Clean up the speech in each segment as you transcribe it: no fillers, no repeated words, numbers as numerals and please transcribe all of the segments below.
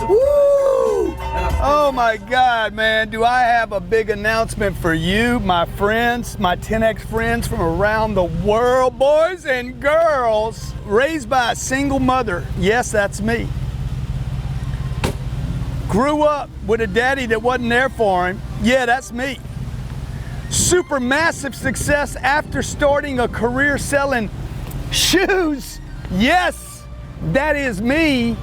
Woo! Oh my God, man. Do I have a big announcement for you, my friends, my 10X friends from around the world, boys and girls, raised by a single mother. Yes, that's me. Grew up with a daddy that wasn't there for him. Yeah, that's me. Super massive success after starting a career selling shoes. Yes, that is me.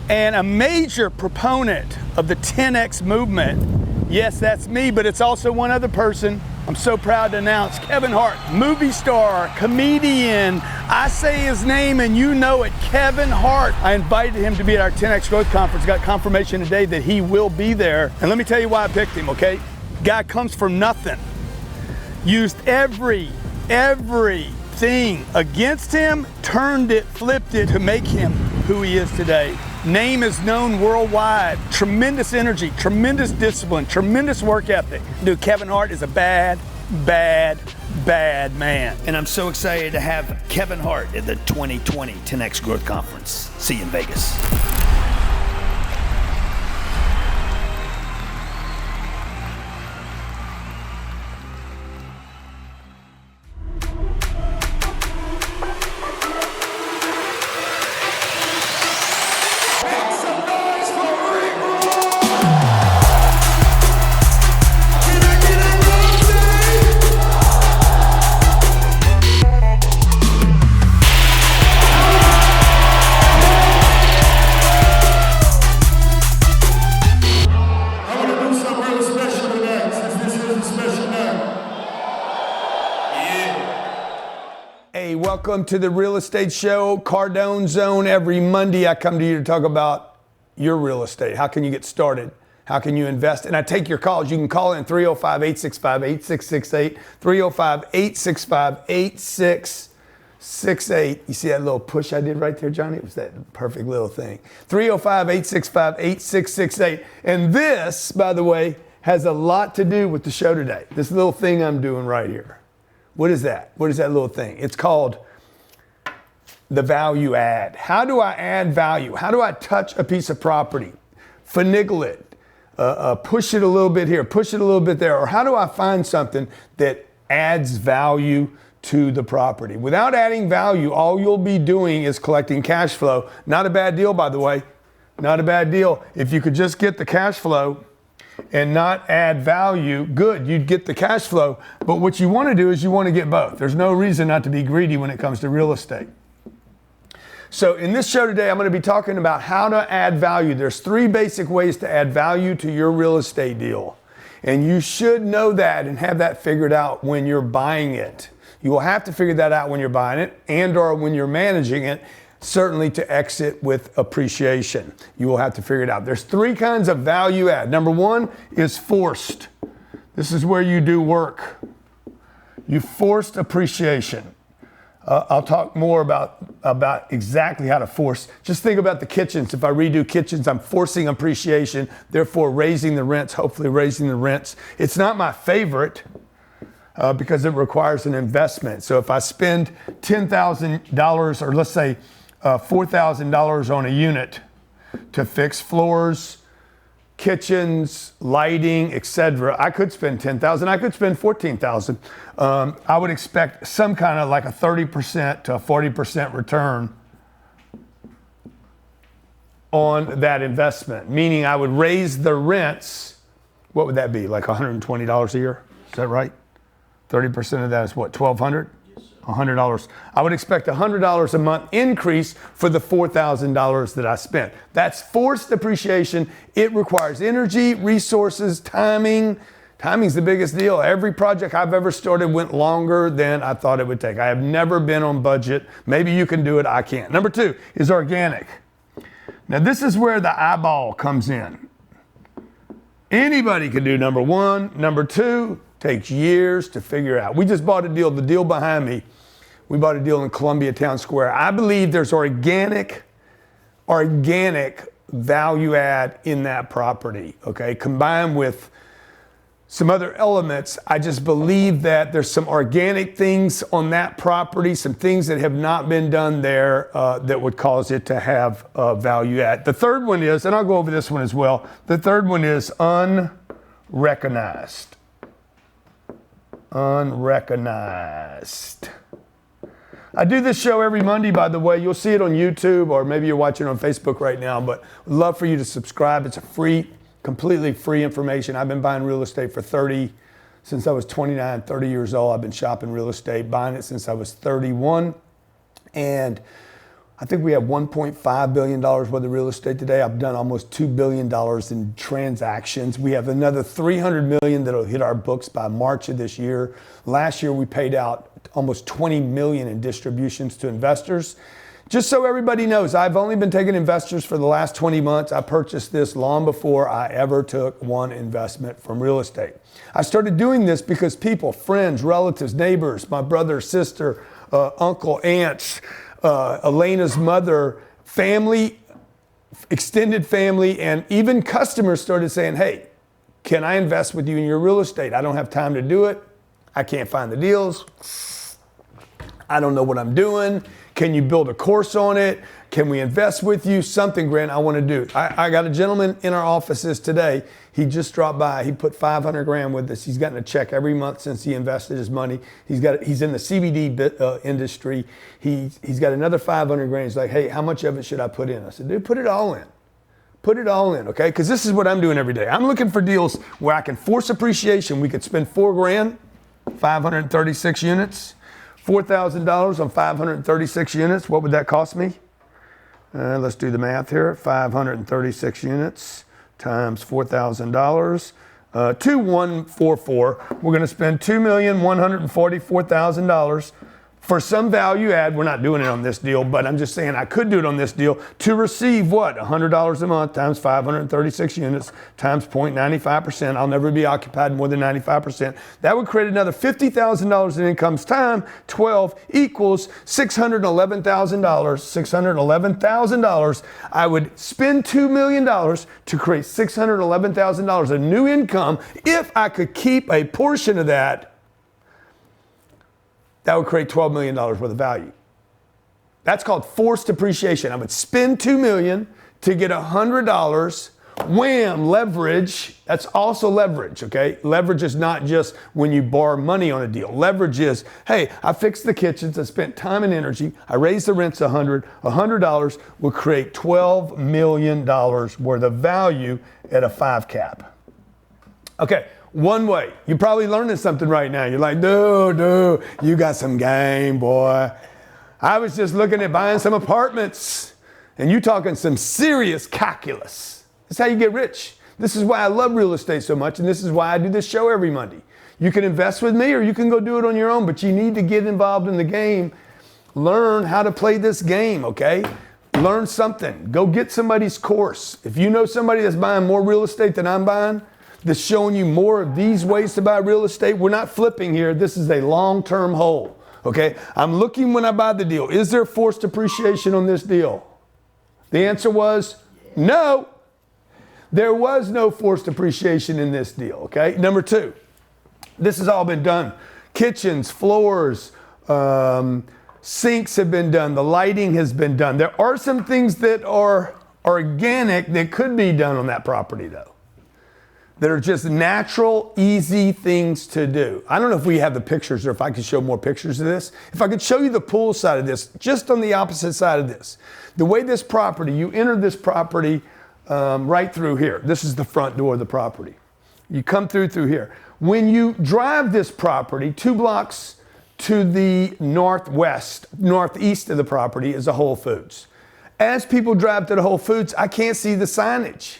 And a major proponent of the 10X movement. Yes, that's me, but it's also one other person. I'm so proud to announce Kevin Hart, movie star, comedian. I say his name and you know it, Kevin Hart. I invited him to be at our 10X Growth Conference. Got confirmation today that he will be there. And let me tell you why I picked him, okay? Guy comes from nothing. Used everything against him, turned it, flipped it to make him who he is today. Name is known worldwide. Tremendous energy, tremendous discipline, tremendous work ethic. Dude, Kevin Hart is a bad man. And I'm so excited to have Kevin Hart at the 2020 10X Growth Conference. See you in Vegas. Welcome to the Real Estate Show, Cardone Zone. Every Monday I come to you to talk about your real estate. How can you get started? How can you invest? And I take your calls. You can call in 305-865-8668, 305-865-8668. You see that little push I did right there, Johnny? It was that perfect little thing. 305-865-8668. And this, by the way, has a lot to do with the show today. This little thing I'm doing right here. What is that? What is that little thing? It's called the value add. How do I add value? How do I touch a piece of property, finagle it, push it a little bit here, push it a little bit there? Or how do I find something that adds value to the property? Without adding value, all you'll be doing is collecting cash flow. Not a bad deal, by the way. Not a bad deal. If you could just get the cash flow and not add value, good, you'd get the cash flow. But what you want to do is you want to get both. There's no reason not to be greedy when it comes to real estate. So in this show today, I'm going to be talking about how to add value. There's 3 basic ways to add value to your real estate deal. And you should know that and have that figured out when you're buying it. You will have to figure that out when you're buying it and or when you're managing it, certainly to exit with appreciation. You will have to figure it out. There's 3 kinds of value add. Number 1 is forced. This is where you do work. You forced appreciation. I'll talk more about exactly how to force. Just think about the kitchens. If I redo kitchens, I'm forcing appreciation, therefore raising the rents, hopefully raising the rents. It's not my favorite because it requires an investment. So if I spend $10,000 or let's say $4,000 on a unit to fix floors, kitchens, lighting, etc. I could spend $10,000. I could spend $14,000. I would expect some kind of like a 30% to a 40% return on that investment. Meaning I would raise the rents. What would that be? Like $120 a year? Is that right? 30% of that is what? $1,200? $100. I would expect $100 a month increase for the $4,000 that I spent. That's forced appreciation. It requires energy, resources, timing. Timing's the biggest deal. Every project I've ever started went longer than I thought it would take. I have never been on budget. Maybe you can do it, I can't. Number 2 is organic. Now this is where the eyeball comes in. Anybody can do number 1. Number 2 takes years to figure out. We just bought a deal, the deal behind me. We bought a deal in Columbia Town Square. I believe there's organic value add in that property, okay? Combined with some other elements. I just believe that there's some organic things on that property, some things that have not been done there that would cause it to have value add. The third one is, and I'll go over this one as well, the third one is unrecognized. Unrecognized. I do this show every Monday, by the way. You'll see it on YouTube, or maybe you're watching it on Facebook right now, but I'd love for you to subscribe. It's a free, completely free information. I've been buying real estate for since I was 29, 30 years old. I've been shopping real estate, buying it since I was 31. And I think we have $1.5 billion worth of real estate today. I've done almost $2 billion in transactions. We have another $300 million that'll hit our books by March of this year. Last year, we paid out almost $20 million in distributions to investors. Just so everybody knows, I've only been taking investors for the last 20 months. I purchased this long before I ever took one investment from real estate. I started doing this because people, friends, relatives, neighbors, my brother, sister, uncle, aunts, Elena's mother, family, extended family, and even customers started saying, hey, can I invest with you in your real estate? I don't have time to do it. I can't find the deals. I don't know what I'm doing. Can you build a course on it? Can we invest with you? Something, Grant, I want to do. I got a gentleman in our offices today. He just dropped by. He put $500,000 with us. He's gotten a check every month since he invested his money. He's in the CBD industry. He's got another $500,000. He's like, hey, how much of it should I put in? I said, dude, put it all in. Put it all in, okay? Because this is what I'm doing every day. I'm looking for deals where I can force appreciation. We could spend $4,000, 536 units. $4,000 on 536 units. What would that cost me? Let's do the math here. 536 units times $4,000. 2144. We're going to spend $2,144,000 for some value add. We're not doing it on this deal, but I'm just saying I could do it on this deal to receive what? $100 a month times 536 units times 0.95%. I'll never be occupied more than 95%. That would create another $50,000 in incomes time 12 equals $611,000. $611,000. I would spend $2 million to create $611,000 of new income if I could keep a portion of that. That would create $12 million worth of value. That's called forced appreciation. I would spend $2 million to get $100. Wham, leverage. That's also leverage, okay? Leverage is not just when you borrow money on a deal. Leverage is, hey, I fixed the kitchens, I spent time and energy, I raised the rents $100 will create $12 million worth of value at a 5 cap. Okay. One way. You're probably learning something right now. You're like, dude, you got some game, boy. I was just looking at buying some apartments, and you talking some serious calculus. That's how you get rich. This is why I love real estate so much, and this is why I do this show every Monday. You can invest with me, or you can go do it on your own, but you need to get involved in the game. Learn how to play this game, okay? Learn something. Go get somebody's course. If you know somebody that's buying more real estate than I'm buying, that's showing you more of these ways to buy real estate. We're not flipping here. This is a long-term hold, okay? I'm looking when I buy the deal. Is there forced appreciation on this deal? The answer was no. There was no forced appreciation in this deal, okay? Number 2, this has all been done. Kitchens, floors, sinks have been done. The lighting has been done. There are some things that are organic that could be done on that property, though. That are just natural, easy things to do. I don't know if we have the pictures or if I could show more pictures of this. If I could show you the pool side of this, just on the opposite side of this. The way this property, you enter this property right through here. This is the front door of the property. You come through here. When you drive this property, 2 blocks to the northeast of the property is a Whole Foods. As people drive to the Whole Foods, I can't see the signage.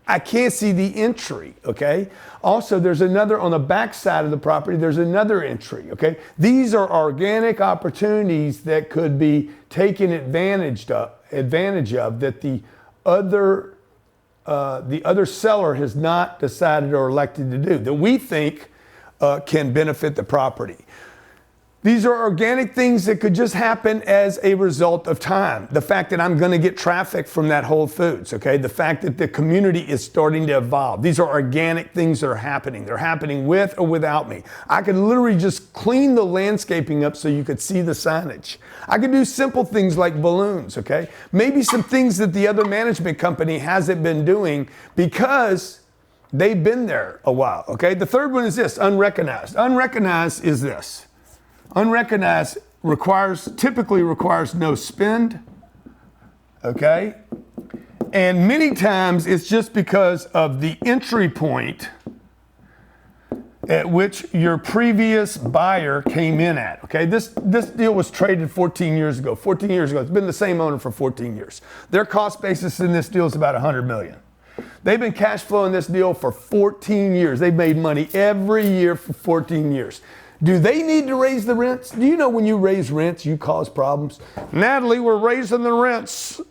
I can't see the entry, okay? Also, there's another, on the back side of the property, there's another entry, okay? These are organic opportunities that could be taken advantage of that the other seller has not decided or elected to do, that we think can benefit the property. These are organic things that could just happen as a result of time. The fact that I'm going to get traffic from that Whole Foods, okay? The fact that the community is starting to evolve. These are organic things that are happening. They're happening with or without me. I could literally just clean the landscaping up so you could see the signage. I could do simple things like balloons, okay? Maybe some things that the other management company hasn't been doing because they've been there a while, okay? The third one is this, unrecognized. Unrecognized is this. Unrecognized typically requires no spend, okay? And many times it's just because of the entry point at which your previous buyer came in at, okay? This deal was traded 14 years ago. 14 years ago, it's been the same owner for 14 years. Their cost basis in this deal is about $100 million. They've been cash flowing this deal for 14 years. They've made money every year for 14 years. Do they need to raise the rents? Do you know when you raise rents, you cause problems? Natalie, we're raising the rents.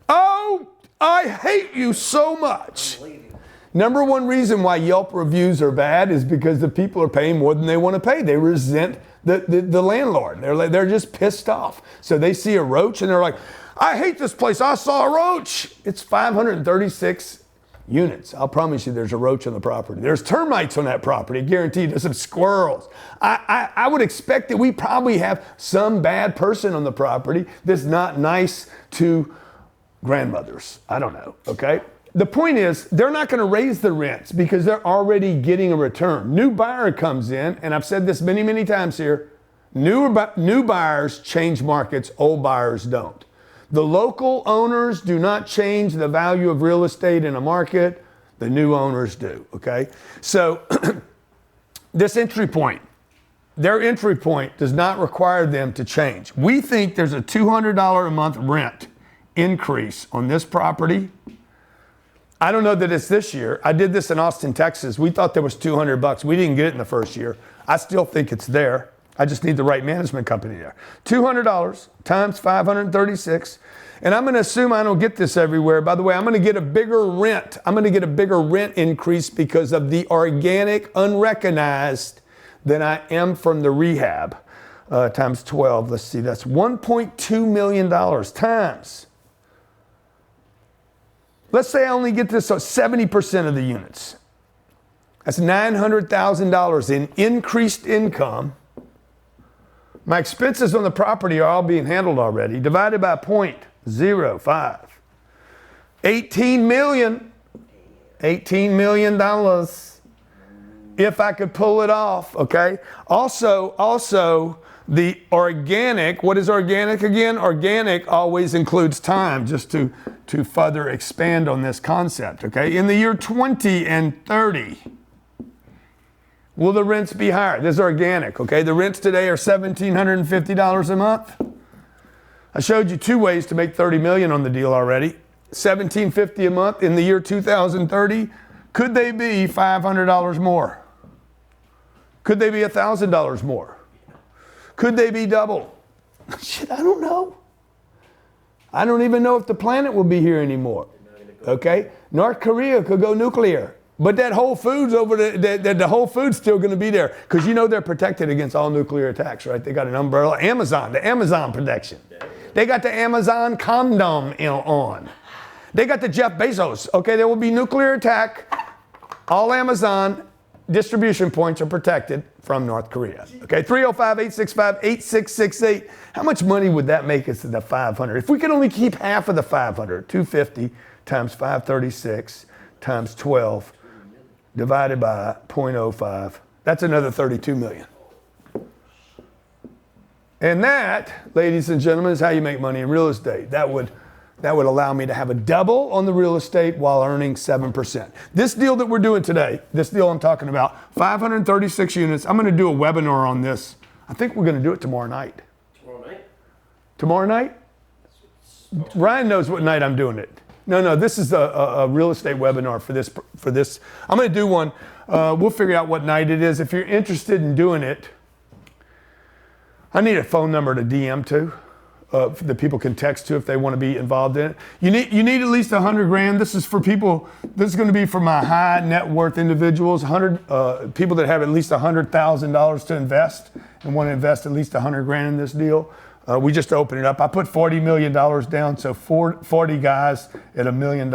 Oh, I hate you so much. Number one reason why Yelp reviews are bad is because the people are paying more than they want to pay. They resent the landlord. They're just pissed off. So they see a roach and they're like, I hate this place. I saw a roach. It's 536 units. I'll promise you there's a roach on the property. There's termites on that property, guaranteed. There's some squirrels. I would expect that we probably have some bad person on the property that's not nice to grandmothers. I don't know, okay? The point is, they're not going to raise the rents because they're already getting a return. New buyer comes in, and I've said this many, many times here, new buyers change markets, old buyers don't. The local owners do not change the value of real estate in a market. The new owners do, okay? So this entry point, their entry point does not require them to change. We think there's a $200 a month rent increase on this property. I don't know that it's this year. I did this in Austin, Texas. We thought there was $200. We didn't get it in the first year. I still think it's there. I just need the right management company there. $200 times 536. And I'm going to assume I don't get this everywhere. By the way, I'm going to get a bigger rent. I'm going to get a bigger rent increase because of the organic, unrecognized than I am from the rehab. Times 12. Let's see. That's $1.2 million times. Let's say I only get this on 70% of the units. That's $900,000 in increased income. My expenses on the property are all being handled already, divided by 0.05. $18 million. $18 million if I could pull it off, okay? Also, the organic, what is organic again? Organic always includes time, just to further expand on this concept, okay? In the year 20 and 30, will the rents be higher? This is organic, okay? The rents today are $1,750 a month. I showed you two ways to make $30 million on the deal already. $1,750 a month in the year 2030. Could they be $500 more? Could they be $1,000 more? Could they be double? Shit, I don't know. I don't even know if the planet will be here anymore. Okay? North Korea could go nuclear. But that Whole Foods over the Whole Foods still going to be there because you know they're protected against all nuclear attacks, right? They got an umbrella. Amazon, the Amazon protection. They got the Amazon condom on. They got the Jeff Bezos. Okay, there will be nuclear attack. All Amazon distribution points are protected from North Korea. Okay, 305-865-8668. How much money would that make us to the 500? If we could only keep half of the 500, 250 times 536 times 12 divided by 0.05, that's another 32 million. And that, ladies and gentlemen, is how you make money in real estate. That would allow me to have a double on the real estate while earning 7%. This deal that we're doing today, this deal I'm talking about, 536 units. I'm going to do a webinar on this. I think we're going to do it tomorrow night. Tomorrow night? Tomorrow night? Ryan knows what night I'm doing it. No, this is a real estate webinar for this. I'm going to do one. We'll figure out what night it is. If you're interested in doing it, I need a phone number to DM to. that people can text to if they want to be involved in it. You need at least $100,000. This is for people. This is going to be for my high net worth individuals. People that have at least $100,000 to invest and want to invest at least $100,000 in this deal. We just opened it up. I put $40 million down, so 40 guys at $1 million,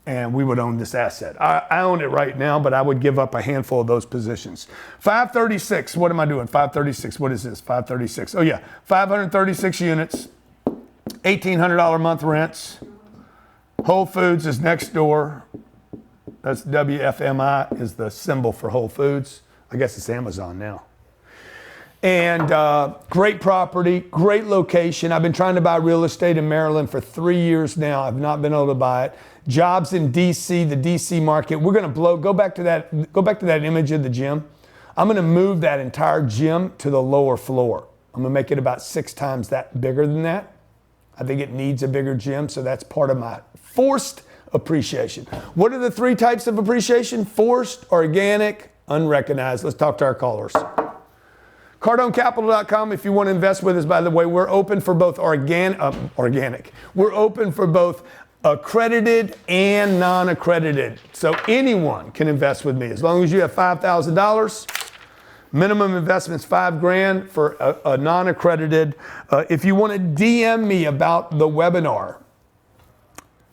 and we would own this asset. I own it right now, but I would give up a handful of those positions. 536, what am I doing? 536, what is this? 536, oh yeah, 536 units, $1,800 a month rents. Whole Foods is next door. That's WFMI is the symbol for Whole Foods. I guess it's Amazon now. And great property, great location. I've been trying to buy real estate in Maryland for 3 years now. I've not been able to buy it. Jobs in DC, the DC market. We're going to go back to that image of the gym. I'm going to move that entire gym to the lower floor. I'm going to make it about 6 times that bigger than that. I think it needs a bigger gym, so that's part of my forced appreciation. What are the 3 types of appreciation? Forced, organic, unrecognized. Let's talk to our callers. CardoneCapital.com if you want to invest with us. By the way, we're open for both organic. We're open for both accredited and non-accredited. So anyone can invest with me as long as you have $5,000. Minimum investment's $5,000 for a non-accredited. If you want to DM me about the webinar,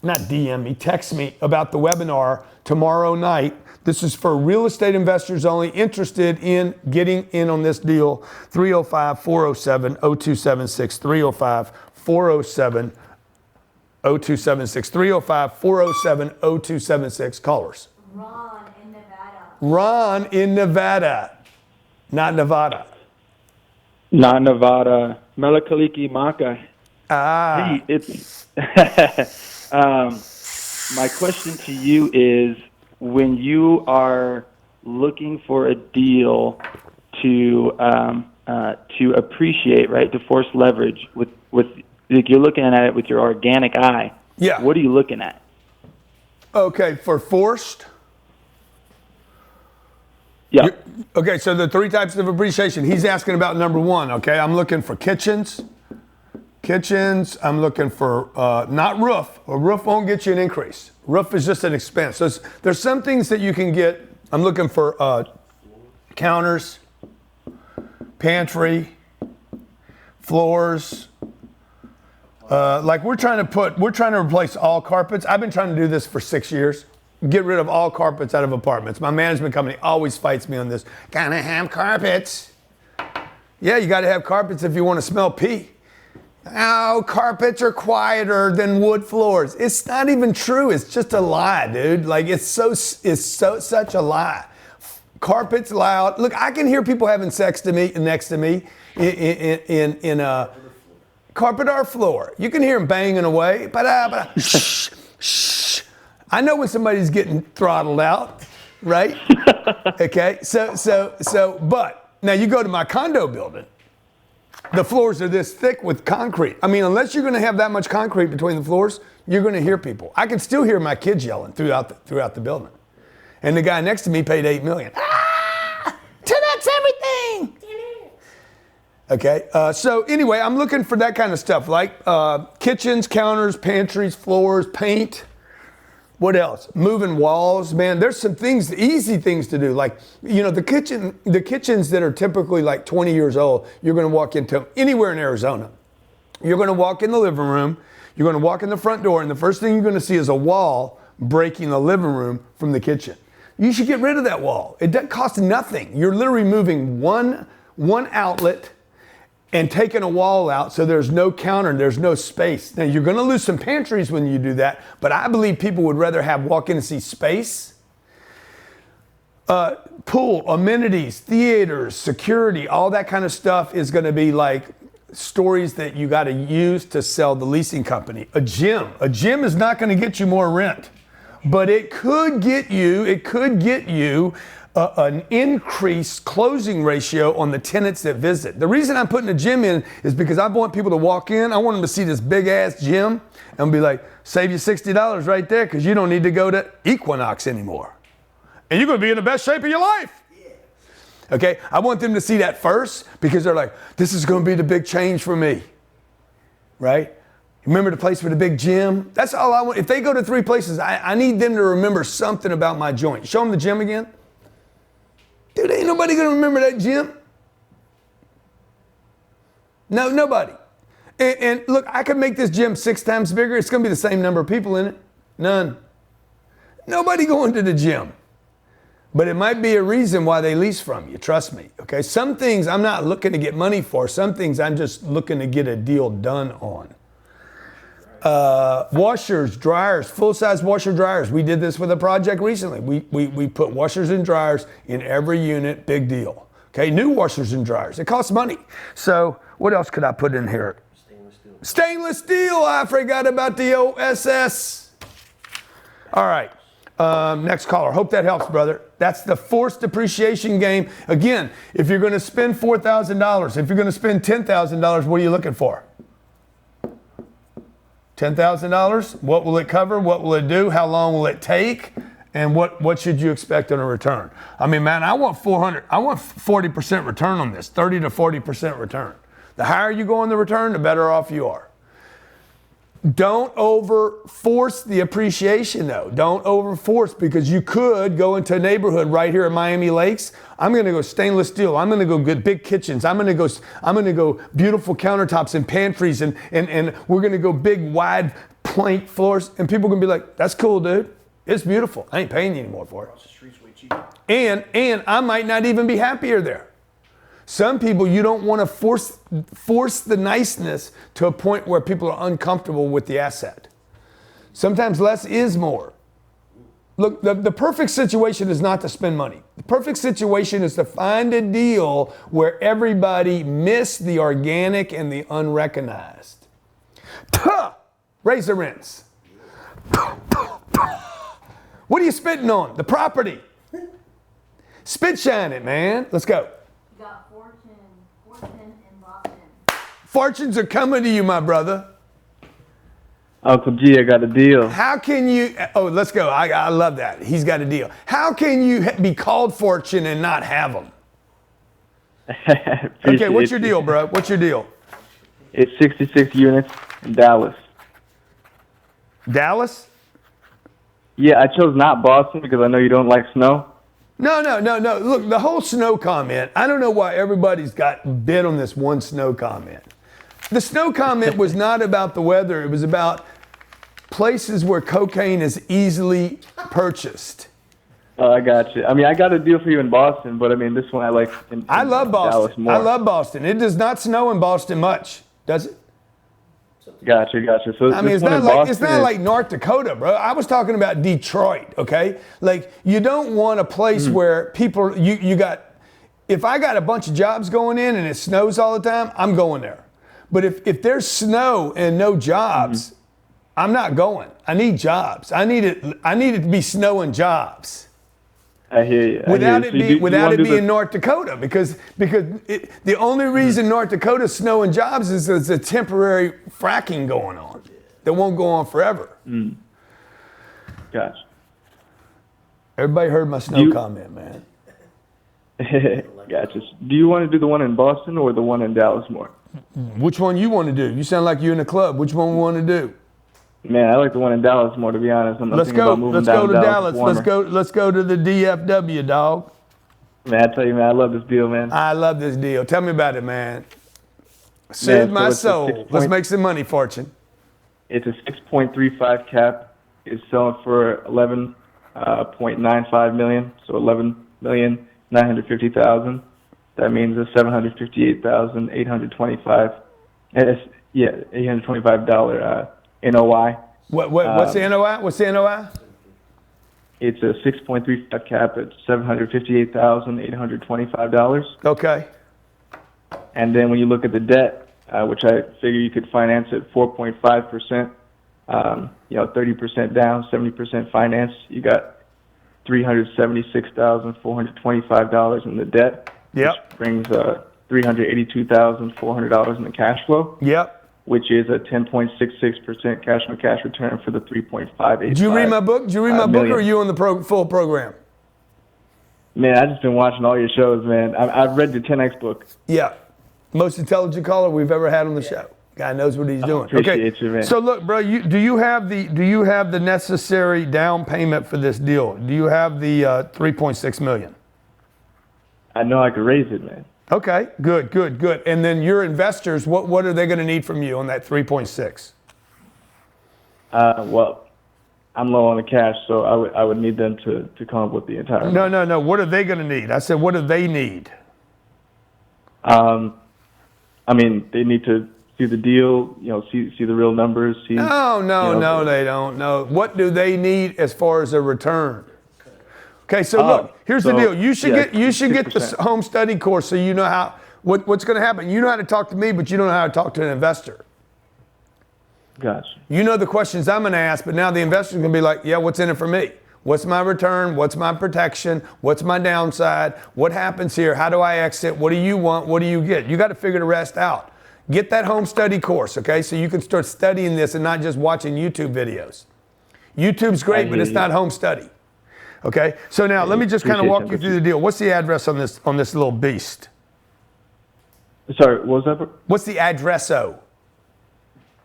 not DM me, text me about the webinar tomorrow night. This is for real estate investors only interested in getting in on this deal. 305-407-0276, 305-407-0276, 305-407-0276. Callers. Ron in Nevada. Ron in Nevada, not Nevada. Not Nevada. Melakaliki Maka. Ah. Hey, it's my question to you is, when you are looking for a deal to appreciate, right, to force leverage with like you're looking at it with your organic eye. Yeah. What are you looking at? Okay, for forced. Yeah. Okay, so the 3 types of appreciation. He's asking about number 1. Okay, I'm looking for kitchens. I'm looking for not roof. A roof won't get you an increase. Roof is just an expense. So there's some things that you can get. I'm looking for counters, pantry, floors. Like we're trying to replace all carpets. I've been trying to do this for 6 years. Get rid of all carpets out of apartments. My management company always fights me on this. Gotta have carpets. Yeah, you gotta have carpets if you want to smell pee. Oh, carpets are quieter than wood floors. It's not even true. It's just a lie, dude. Like it's such a lie. Carpets loud. Look, I can hear people having sex next to me in a carpet or floor. You can hear them banging away. Shh, shh. I know when somebody's getting throttled out, right? Okay. But now you go to my condo building. The floors are this thick with concrete. I mean, unless you're going to have that much concrete between the floors, you're going to hear people. I can still hear my kids yelling throughout the building. And the guy next to me paid $8 million. Ah! 10X everything! Okay, so anyway, I'm looking for that kind of stuff, like kitchens, counters, pantries, floors, paint. What else? Moving walls, man. There's some things, easy things to do. Like, you know, the kitchens that are typically like 20 years old, you're going to walk into anywhere in Arizona. You're going to walk in the living room, you're going to walk in the front door, and the first thing you're going to see is a wall breaking the living room from the kitchen. You should get rid of that wall. It doesn't cost nothing. You're literally moving one outlet and taking a wall out so there's no counter, there's no space. Now, you're going to lose some pantries when you do that, but I believe people would rather walk in and see space. Pool, amenities, theaters, security, all that kind of stuff is going to be like stories that you got to use to sell the leasing company. A gym is not going to get you more rent, but it could get you an increased closing ratio on the tenants that visit. The reason I'm putting a gym in is because I want people to walk in. I want them to see this big ass gym and be like, save you $60 right there because you don't need to go to Equinox anymore. And you're going to be in the best shape of your life. Okay, I want them to see that first because they're like, this is going to be the big change for me. right? Remember the place with the big gym? That's all I want. If they go to 3 places, I need them to remember something about my joint. Show them the gym again. Dude, ain't nobody gonna remember that gym. No, nobody. And look, I could make this gym 6 times bigger. It's gonna be the same number of people in it. None. Nobody going to the gym. But it might be a reason why they lease from you, trust me, okay? Some things I'm not looking to get money for. Some things I'm just looking to get a deal done on. Washers, dryers, full-size washer dryers. We did this with a project recently. We put washers and dryers in every unit, big deal. Okay, new washers and dryers. It costs money. So what else could I put in here? Stainless steel. Stainless steel, I forgot about the OSS. All right, next caller. Hope that helps, brother. That's the forced depreciation game. Again, if you're gonna spend $4,000, if you're gonna spend $10,000, what are you looking for? $10,000, what will it cover? What will it do? How long will it take? And what should you expect on a return? I mean, man, I want 40% return on this, 30 to 40% return. The higher you go on the return, the better off you are. Don't over force the appreciation though. Don't over force, because you could go into a neighborhood right here at Miami Lakes. I'm gonna go stainless steel. I'm gonna go good big kitchens. I'm gonna go beautiful countertops and pantries and we're gonna go big wide plank floors, and people are gonna be like, that's cool, dude. It's beautiful. I ain't paying you anymore for it. And I might not even be happier there. Some people, you don't want to force the niceness to a point where people are uncomfortable with the asset. Sometimes less is more. Look, the perfect situation is not to spend money. The perfect situation is to find a deal where everybody missed the organic and the unrecognized. Raise the rents. What are you spitting on? The property. Spit shine it, man. Let's go. You got Fortune in Boston. Fortunes are coming to you, my brother. Uncle G, I got a deal. How can you, oh, let's go. I love that. He's got a deal. How can you be called Fortune and not have them? Okay, what's your deal, bro? What's your deal? It's 66 units in Dallas. Dallas? Yeah, I chose not Boston because I know you don't like snow. No. Look, the whole snow comment, I don't know why everybody's got bit on this one snow comment. The snow comment was not about the weather. It was about places where cocaine is easily purchased. Oh, I got you. I mean, I got a deal for you in Boston, but I mean, this one I like in I love Boston. Dallas more. I love Boston. It does not snow in Boston much, does it? Gotcha. So I mean, it's not like North Dakota, bro. I was talking about Detroit, okay? Like, you don't want a place where people, you got, if I got a bunch of jobs going in and it snows all the time, I'm going there. But if there's snow and no jobs, I'm not going. I need jobs. I need it to be snow and jobs. I hear you. Without it being North Dakota, because the only reason North Dakota's snow and jobs is there's a temporary fracking going on that won't go on forever. Gotcha. Everybody heard my snow comment, man. Gotcha. Do you want to do the one in Boston or the one in Dallas more? Which one you want to do? You sound like you're in a club. Which one we want to do? Man, I like the one in Dallas more, to be honest. Let's go to Dallas. Let's go to the DFW, dog. Man, I tell you, man, I love this deal, man. I love this deal. Tell me about it, man. Soothe my soul. Let's make some money, Fortune. It's a 6.35 cap. It's selling for 11.95 million, so 11,950,000. That means a $758,825. $825 NOI. What's the NOI? What's the NOI? It's a 6.35 cap at $758,825. Okay. And then when you look at the debt, which I figure you could finance at 4.5%, 30% down, 70% finance, you got $376,425 in the debt. Yep. Which brings $382,400 in the cash flow. Yep. Which is a 10.66% cash on cash return for the 3.58. Did you read my book? Or are you on the full program? Man, I've just been watching all your shows, man. I've read your 10X book. Yeah. Most intelligent caller we've ever had on the show. Guy knows what he's doing. Appreciate you, man. So look, bro, do you have the necessary down payment for this deal? Do you have the 3.6 million? I know I could raise it, man. Okay, good. And then your investors, what are they going to need from you on that 3.6? Well, I'm low on the cash, so I would need them to come up with the entire. No. What are they going to need? I said, what do they need? I mean, they need to see the deal, see the real numbers. See, No, they don't. No. What do they need as far as a return? Okay, so look, here's the deal. You should get the home study course so you know what's going to happen. You know how to talk to me, but you don't know how to talk to an investor. Gotcha. You know the questions I'm going to ask, but now the investor's going to be like, yeah, what's in it for me? What's my return? What's my protection? What's my downside? What happens here? How do I exit? What do you want? What do you get? You got to figure the rest out. Get that home study course, okay? So you can start studying this and not just watching YouTube videos. YouTube's great, but it's not home study. Okay? So now let me just kind of walk you through the deal. What's the address on this little beast? Sorry, what was that? What's the address-o?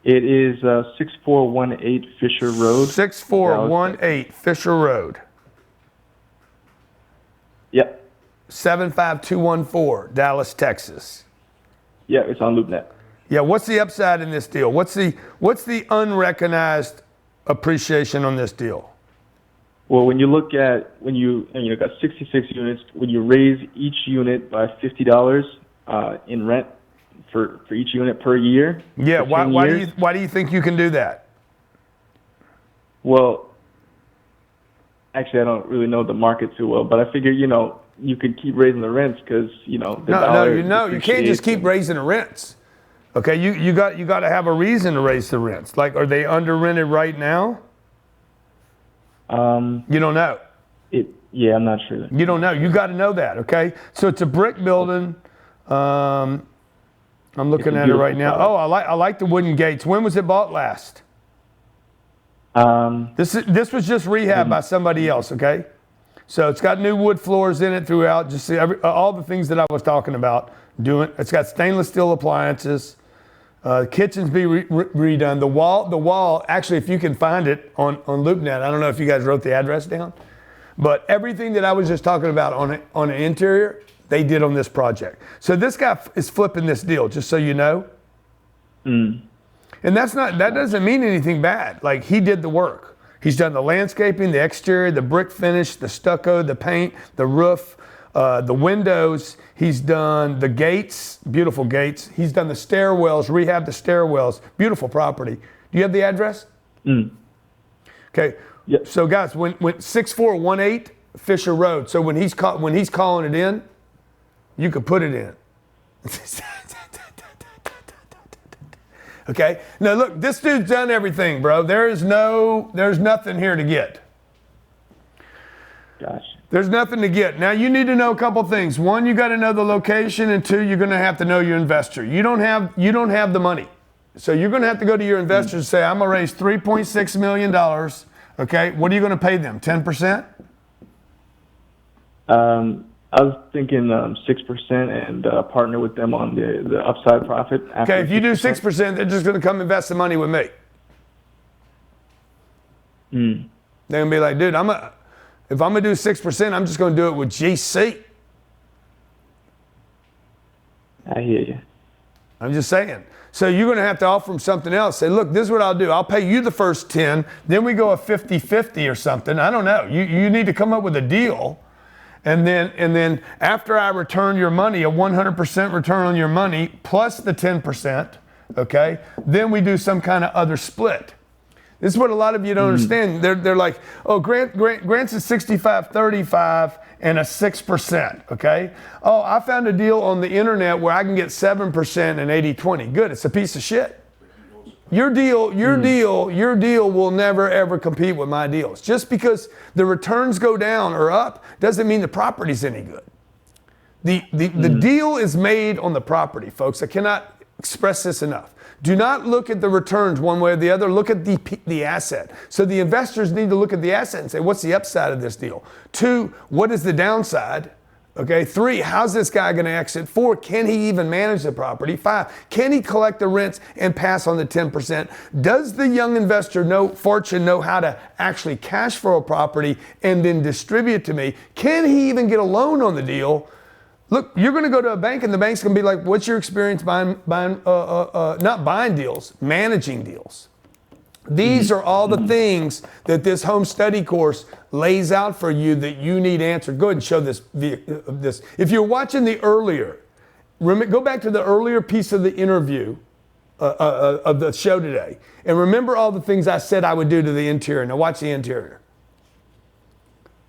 It is 6418 Fisher Road. 6418 Fisher Road. Yep. 75214, Dallas, Texas. Yeah, it's on LoopNet. Yeah, what's the upside in this deal? What's the unrecognized appreciation on this deal? Well, when you look at you got 66 units, when you raise each unit by $50 in rent for each unit per year. Yeah, why do you think you can do that? Well, actually, I don't really know the market too well, but I figure you could keep raising the rents because you can't just keep raising the rents. Okay, you got to have a reason to raise the rents. Like, are they under rented right now? You don't know. Yeah, I'm not sure. You don't know. You got to know that. Okay, so it's a brick building. I'm looking at it right now. Oh, I like the wooden gates. When was it bought last? This was just rehab by somebody else. Okay, so it's got new wood floors in it throughout. Just see all the things that I was talking about. It's got stainless steel appliances. Kitchens be redone. The wall. Actually, if you can find it on LoopNet, I don't know if you guys wrote the address down, but everything that I was just talking about on the interior, they did on this project. So this guy is flipping this deal, just so you know. And that doesn't mean anything bad. Like, he did the work. He's done the landscaping, the exterior, the brick finish, the stucco, the paint, the roof, the windows. He's done the gates, beautiful gates. He's done the stairwells, rehabbed the stairwells. Beautiful property. Do you have the address? Okay. Yep. So guys, when 6418 Fisher Road. So when he's calling it in, you could put it in. Okay. Now look, this dude's done everything, bro. There's nothing here to get. Gotcha. There's nothing to get. Now you need to know a couple things. One, you got to know the location, and two, you're going to have to know your investor. You don't have the money. So you're going to have to go to your investors and say, I'm going to raise $3.6 million. Okay. What are you going to pay them? 10%? I was thinking 6% and partner with them on the upside profit. Okay, if you do 6%, they're just going to come invest the money with me. They're going to be like, dude, if I'm going to do 6%, I'm just going to do it with GC. I hear you. I'm just saying. So you're going to have to offer them something else. Say, look, this is what I'll do. I'll pay you the first 10, then we go a 50-50 or something. I don't know. You need to come up with a deal. And then after I return your money, a 100% return on your money plus the 10%, okay, then we do some kind of other split. This is what a lot of you don't understand. They're like, oh, Grant's a 65-35 and a 6%, okay? Oh, I found a deal on the internet where I can get 7% and 80-20. Good, it's a piece of shit. Your deal will never ever compete with my deals. Just because the returns go down or up doesn't mean the property's any good. The deal is made on the property, folks. I cannot express this enough. Do not look at the returns one way or the other. Look at the asset. So the investors need to look at the asset and say, what's the upside of this deal? Two, what is the downside? Okay, 3, how's this guy going to exit? 4, can he even manage the property? 5, can he collect the rents and pass on the 10%? Does the young investor know how to actually cash flow a property and then distribute to me? Can he even get a loan on the deal? Look, you're going to go to a bank and the bank's going to be like, what's your experience not buying deals, managing deals? These are all the things that this home study course lays out for you that you need answered. Go ahead and show this. If you're watching the earlier, go back to the earlier piece of the interview of the show today, and remember all the things I said I would do to the interior. Now watch the interior.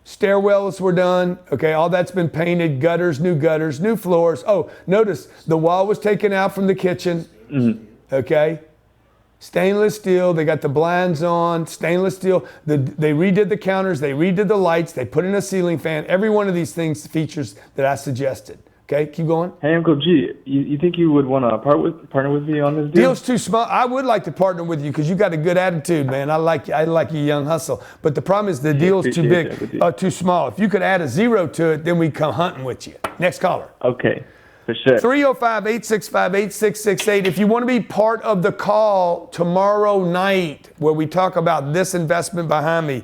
Stairwells were done. Okay, all that's been painted. Gutters, new floors. Oh, notice the wall was taken out from the kitchen. Okay. Stainless steel, they got the blinds on, stainless steel. They redid the counters, they redid the lights, they put in a ceiling fan. Every one of these features that I suggested. Okay, keep going. Hey, Uncle G, you think you would want to partner with me on this deal? Deal's too small. I would like to partner with you because you got a good attitude, man. I like your young hustle. But the problem is the deal's too big, too small. If you could add a 0 to it, then we'd come hunting with you. Next caller. Okay. For sure. 305-865-8668. If you want to be part of the call tomorrow night where we talk about this investment behind me,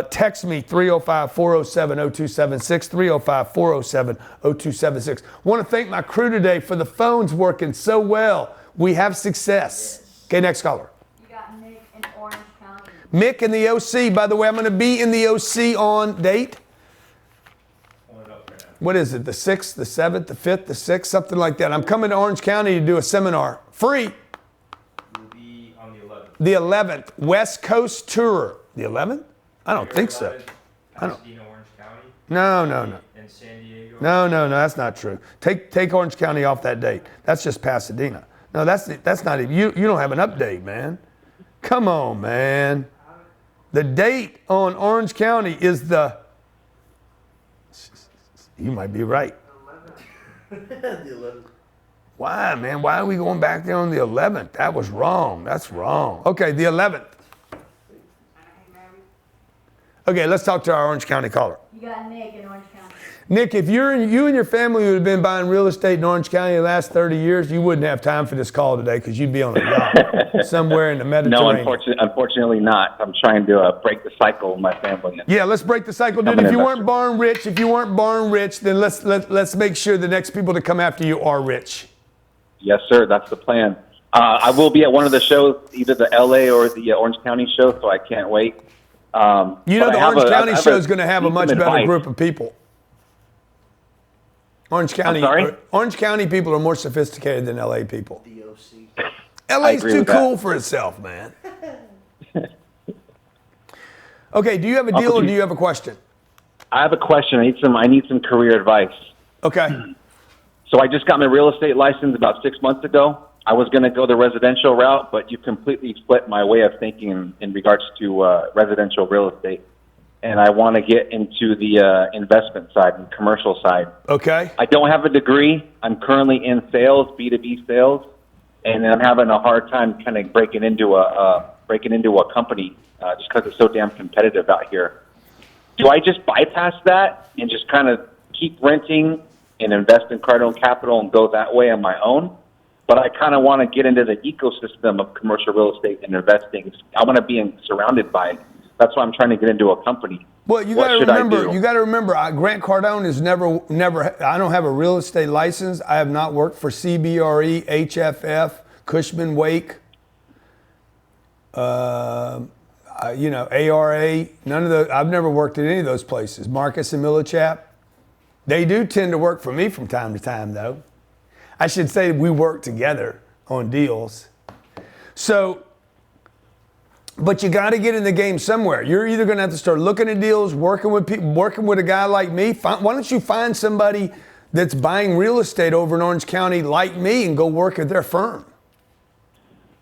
text me 305-407-0276, 305-407-0276. I want to thank my crew today for the phones working so well. We have success. Yes. Okay, next caller. You got Mick in Orange County. Mick in the OC. By the way, I'm going to be in the OC on date. What is it, the 6th, the 7th, the 5th, the 6th, something like that. I'm coming to Orange County to do a seminar. Free. We'll be on the 11th. The 11th, West Coast Tour. The 11th? I don't think so. Pasadena, Orange County? No. And San Diego? No, that's not true. Take Orange County off that date. That's just Pasadena. No, that's not even, you don't have an update, man. Come on, man. The date on Orange County is you might be right. The 11th. Why, man? Why are we going back there on the 11th? That was wrong. That's wrong. Okay, the 11th. Okay, let's talk to our Orange County caller. You got Nick in Orange County. Nick, if you and your family would have been buying real estate in Orange County the last 30 years, you wouldn't have time for this call today because you'd be on a yacht somewhere in the Mediterranean. No, unfortunately not. I'm trying to break the cycle with my family. Yeah, let's break the cycle, dude. If you weren't born rich, then let's make sure the next people to come after you are rich. Yes, sir. That's the plan. I will be at one of the shows, either the LA or the Orange County show, so I can't wait. The Orange County show is going to have a much better group of people. Orange County people are more sophisticated than LA people. LA's too cool for itself, man. Okay, do you have a deal or do you have a question? I have a question. I need some career advice. Okay. So I just got my real estate license about 6 months ago. I was going to go the residential route, but you completely flipped my way of thinking in regards to residential real estate. And I want to get into the investment side and commercial side. Okay. I don't have a degree. I'm currently in sales, B2B sales, and I'm having a hard time kind of breaking into a company just because it's so damn competitive out here. Do I just bypass that and just kind of keep renting and invest in Cardone Capital and go that way on my own? But I kind of want to get into the ecosystem of commercial real estate and investing. I want to be surrounded by it. That's why I'm trying to get into a company. Well, you got to remember, Grant Cardone is never. I don't have a real estate license. I have not worked for CBRE, HFF, Cushman Wake, ARA. None of those. I've never worked at any of those places. Marcus and Millichap. They do tend to work for me from time to time, though. I should say we work together on deals. So. But you got to get in the game somewhere. You're either going to have to start looking at deals, working with people, working with a guy like me. Why don't you find somebody that's buying real estate over in Orange County like me and go work at their firm?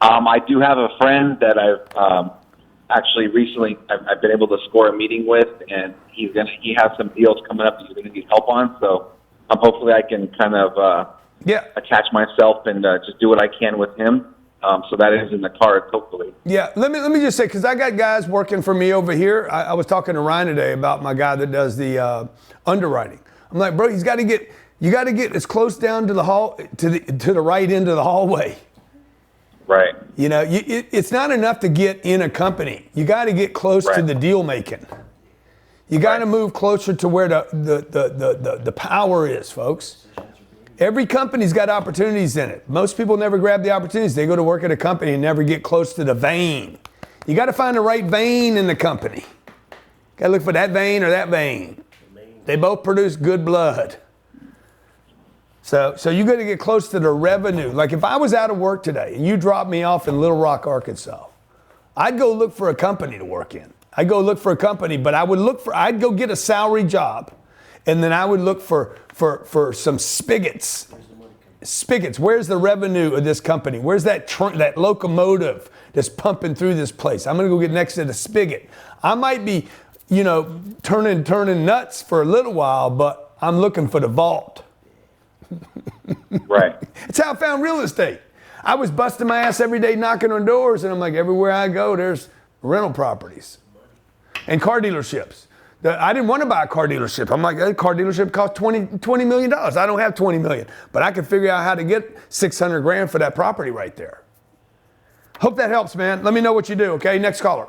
I do have a friend that I've actually recently I've been able to score a meeting with, and he has some deals coming up that he's going to need help on. So hopefully I can kind of attach myself and just do what I can with him. So that is in the cards, hopefully. Yeah, let me just say, because I got guys working for me over here. I was talking to Ryan today about my guy that does the underwriting. I'm like, bro, you got to get as close down to the hall, to the right end of the hallway. Right. You know, it's not enough to get in a company. You got to get close to the deal making. You got to move closer to where the power is, folks. Every company's got opportunities in it. Most people never grab the opportunities. They go to work at a company and never get close to the vein. You got to find the right vein in the company. Got to look for that vein or that vein. They both produce good blood. So you got to get close to the revenue. Like if I was out of work today and you dropped me off in Little Rock, Arkansas, I'd go look for a company to work in. I'd go look for a company, but I'd go get a salary job, and then I would look for some spigots. Spigots. Where's the revenue of this company? Where's that locomotive that's pumping through this place? I'm gonna go get next to the spigot. I might be, turning nuts for a little while, but I'm looking for the vault. Right. It's how I found real estate. I was busting my ass every day knocking on doors, and I'm like, everywhere I go, there's rental properties and car dealerships. I didn't want to buy a car dealership. I'm like, a car dealership costs $20 million. I don't have $20 million, but I can figure out how to get $600,000 for that property right there. Hope that helps, man. Let me know what you do, okay? Next caller.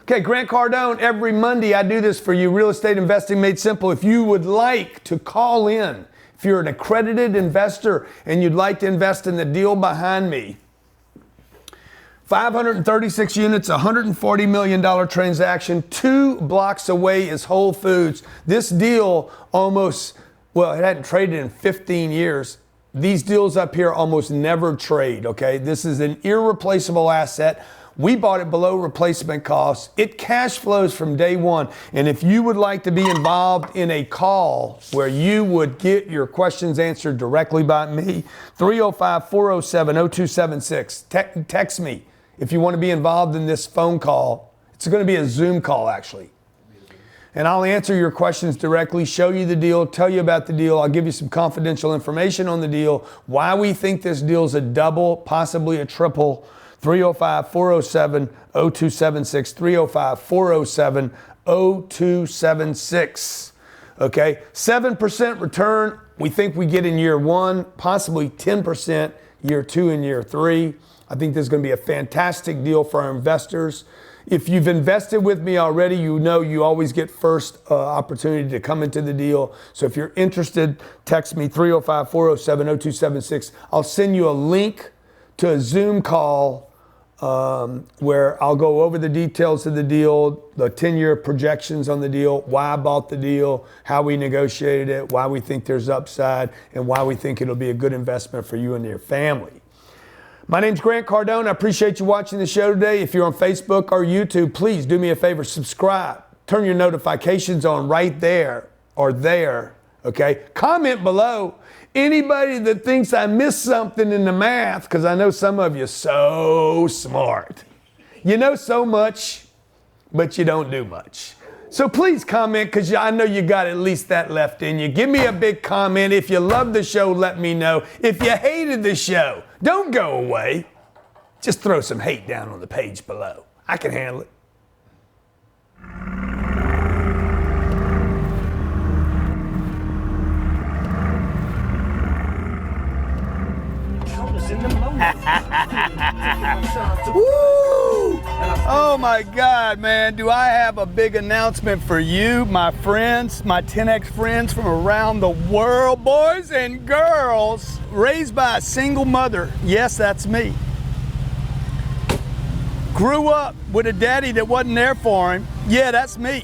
Okay, Grant Cardone, every Monday I do this for you, Real Estate Investing Made Simple. If you would like to call in, if you're an accredited investor and you'd like to invest in the deal behind me, 536 units, $140 million transaction, 2 blocks away is Whole Foods. This deal it hadn't traded in 15 years. These deals up here almost never trade, okay? This is an irreplaceable asset. We bought it below replacement costs. It cash flows from day one. And if you would like to be involved in a call where you would get your questions answered directly by me, 305-407-0276. Text me. If you want to be involved in this phone call, it's going to be a Zoom call actually. And I'll answer your questions directly, show you the deal, tell you about the deal. I'll give you some confidential information on the deal, why we think this deal is a double, possibly a triple. 305-407-0276, 305-407-0276. Okay, 7% return we think we get in year 1, possibly 10% year 2 and year 3. I think this is going to be a fantastic deal for our investors. If you've invested with me already, you know you always get first opportunity to come into the deal. So if you're interested, text me 305-407-0276. I'll send you a link to a Zoom call where I'll go over the details of the deal, the 10-year projections on the deal, why I bought the deal, how we negotiated it, why we think there's upside, and why we think it'll be a good investment for you and your family. My name's Grant Cardone. I appreciate you watching the show today. If you're on Facebook or YouTube, please do me a favor, subscribe. Turn your notifications on right there or there, okay? Comment below. Anybody that thinks I missed something in the math, because I know some of you are so smart. You know so much, but you don't do much. So please comment, because I know you got at least that left in you. Give me a big comment. If you love the show, let me know. If you hated the show, don't go away. Just throw some hate down on the page below. I can handle it. Woo! Oh my God, man. Do I have a big announcement for you, my friends, my 10X friends from around the world, boys and girls, raised by a single mother. Yes, that's me. Grew up with a daddy that wasn't there for him. Yeah, that's me.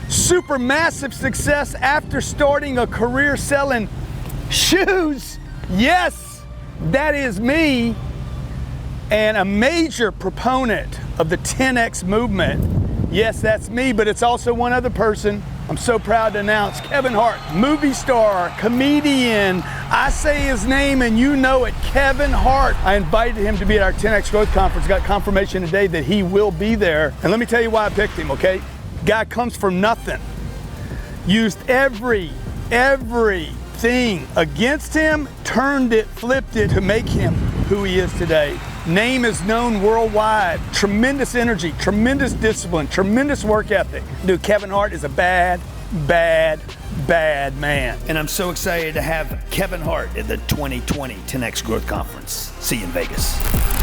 Super massive success after starting a career selling shoes. Yes, that is me. And a major proponent of the 10X movement. Yes, that's me, but it's also one other person. I'm so proud to announce Kevin Hart, movie star, comedian. I say his name and you know it, Kevin Hart. I invited him to be at our 10X Growth Conference. Got confirmation today that he will be there. And let me tell you why I picked him, okay? Guy comes from nothing. Used everything against him, turned it, flipped it to make him who he is today. Name is known worldwide. Tremendous energy, tremendous discipline, tremendous work ethic. Dude, Kevin Hart is a bad bad man. And I'm so excited to have Kevin Hart at the 2020 10X Growth Conference. See you in Vegas.